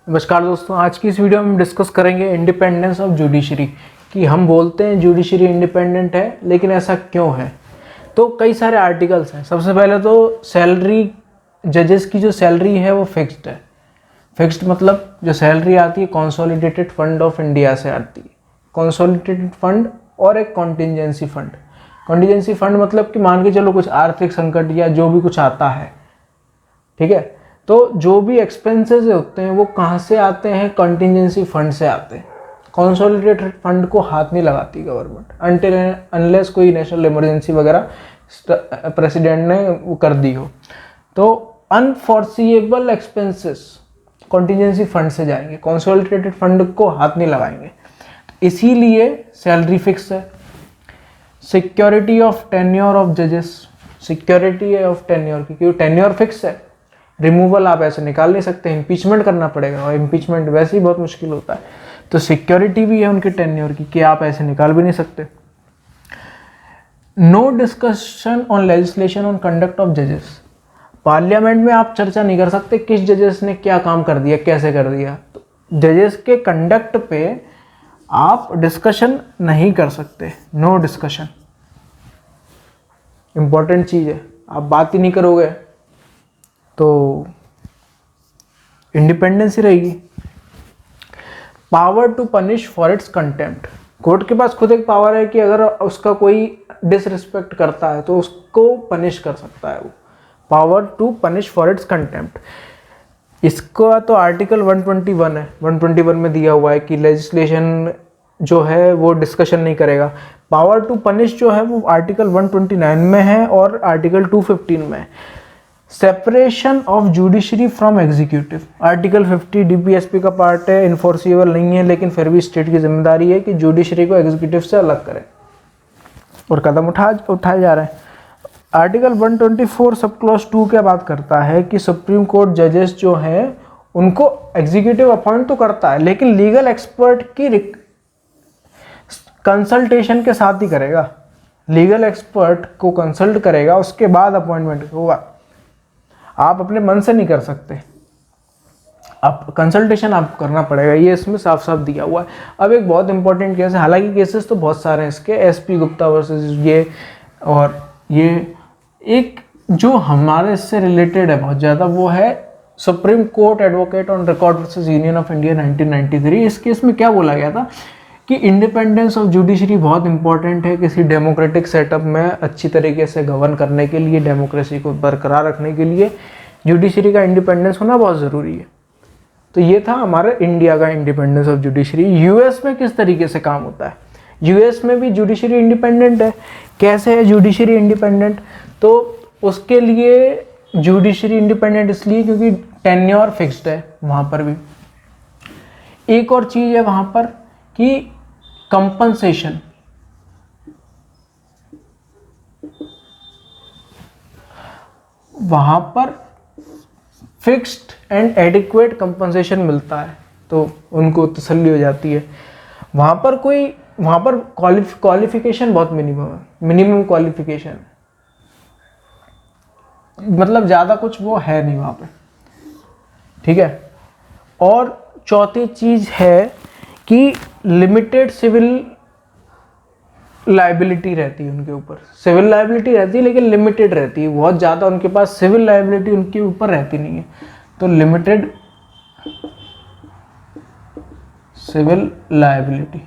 नमस्कार दोस्तों, आज की इस वीडियो में हम डिस्कस करेंगे इंडिपेंडेंस ऑफ जुडिशरी। कि हम बोलते हैं जुडिशरी इंडिपेंडेंट है, लेकिन ऐसा क्यों है। तो कई सारे आर्टिकल्स हैं। सबसे पहले तो सैलरी, जजेस की जो सैलरी है वो फिक्स्ड है। फिक्स्ड मतलब जो सैलरी आती है कंसोलिडेटेड फंड ऑफ इंडिया से आती है। कंसोलिडेटेड फंड और एक कॉन्टिजेंसी फंड। कॉन्टिजेंसी फंड मतलब कि मान के चलो कुछ आर्थिक संकट या जो भी कुछ आता है, ठीक है, तो जो भी एक्सपेंसेस होते हैं वो कहाँ से आते हैं, कंटिजेंसी फंड से आते हैं। कंसोलिडेटेड फंड को हाथ नहीं लगाती गवर्नमेंट अनटिल अनलेस कोई नेशनल इमरजेंसी वगैरह प्रेसिडेंट ने वो कर दी हो। तो अनफोर्सिएबल एक्सपेंसेस कंटिजेंसी फंड से जाएंगे, कंसोलिडेटेड फंड को हाथ नहीं लगाएंगे। इसीलिए सैलरी फिक्स है। सिक्योरिटी ऑफ टेन्योर ऑफ जजेस, सिक्योरिटी ऑफ टेन्योर की, क्योंकि टेन्योर फिक्स है। रिमूवल आप ऐसे निकाल नहीं सकते, इम्पीचमेंट करना पड़ेगा और इम्पीचमेंट वैसे ही बहुत मुश्किल होता है। तो सिक्योरिटी भी है उनके टेन्योर की कि आप ऐसे निकाल भी नहीं सकते। No discussion on legislation on conduct of जजेस, पार्लियामेंट में आप चर्चा नहीं कर सकते किस जजेस ने क्या काम कर दिया, कैसे कर दिया। तो जजेस के कंडक्ट पे आप डिस्कशन नहीं कर सकते। नो डिस्कशन इंपॉर्टेंट चीज है, आप बात ही नहीं करोगे तो इंडिपेंडेंस ही रहेगी। Power to punish for its contempt, court के पास खुद एक पावर है कि अगर उसका कोई डिसरिस्पेक्ट करता है तो उसको पनिश कर सकता है वो। Power to punish for its contempt, इसका तो आर्टिकल 121 है। 121 में दिया हुआ है कि लेजिस्लेशन जो है वो डिस्कशन नहीं करेगा। पावर टू पनिश जो है वो आर्टिकल 129 में है और आर्टिकल 215 में है। Separation of judiciary from executive, article 50 DPSP का पार्ट है, इन्फोर्सिबल नहीं है, लेकिन फिर भी स्टेट की जिम्मेदारी है कि जुडिशरी को एग्जीक्यूटिव से अलग करें और कदम उठाए जा रहे हैं। आर्टिकल 124 सब क्लॉज 2 क्या बात करता है कि सुप्रीम कोर्ट जजेस जो हैं उनको एग्जीक्यूटिव अपॉइंट तो करता है, लेकिन लीगल एक्सपर्ट की कंसल्टेशन के साथ ही करेगा। लीगल एक्सपर्ट को कंसल्ट करेगा, उसके बाद अपॉइंटमेंट होगा। आप अपने मन से नहीं कर सकते, आप कंसल्टेशन आपको करना पड़ेगा, ये इसमें साफ साफ दिया हुआ है। अब एक बहुत इंपॉर्टेंट केस है, हालांकि केसेस तो बहुत सारे हैं इसके, एसपी गुप्ता वर्सेस ये, और ये एक जो हमारे इससे रिलेटेड है बहुत ज़्यादा, वो है supreme court advocate on record versus union of India 1993। इस केस में क्या बोला गया था कि इंडिपेंडेंस ऑफ जुडिशरी बहुत इंपॉर्टेंट है किसी डेमोक्रेटिक सेटअप में अच्छी तरीके से गवर्न करने के लिए, डेमोक्रेसी को बरकरार रखने के लिए जुडिशरी का इंडिपेंडेंस होना बहुत ज़रूरी है। तो ये था हमारे इंडिया का इंडिपेंडेंस ऑफ जुडिशरी। यूएस में किस तरीके से काम होता है, यूएस में भी जुडिशरी इंडिपेंडेंट है। कैसे है जुडिशरी इंडिपेंडेंट, तो उसके लिए जुडिशरी इंडिपेंडेंट इसलिए क्योंकि टेन्योर फिक्स्ड है वहाँ पर भी। एक और चीज़ है वहाँ पर कि कंपनसेशन, वहां पर फिक्स्ड एंड एडिक्वेट कंपनसेशन मिलता है, तो उनको तसल्ली हो जाती है। वहां पर क्वालिफिकेशन बहुत मिनिमम है, मिनिमम क्वालिफिकेशन, मतलब ज्यादा कुछ वो है नहीं वहां पे, ठीक है। और चौथी चीज है कि लिमिटेड सिविल लाइबिलिटी रहती है उनके ऊपर। सिविल लाइबिलिटी रहती है लेकिन लिमिटेड रहती है, बहुत ज़्यादा उनके पास सिविल लाइबिलिटी उनके ऊपर रहती नहीं है, तो लिमिटेड सिविल लाइबिलिटी।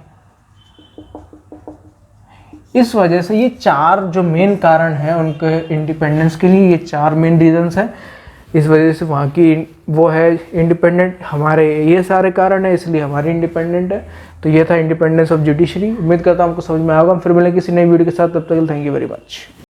इस वजह से ये चार जो मेन कारण हैं उनके इंडिपेंडेंस के लिए, ये चार मेन रीजंस हैं। इस वजह से वहाँ की वो है इंडिपेंडेंट, हमारे ये सारे कारण है इसलिए हमारी इंडिपेंडेंट है। तो ये था इंडिपेंडेंस ऑफ जुडिशरी। उम्मीद करता हूँ आपको समझ में आएगा। हम फिर मिलेंगे किसी नई वीडियो के साथ, तब तक थैंक यू वेरी मच।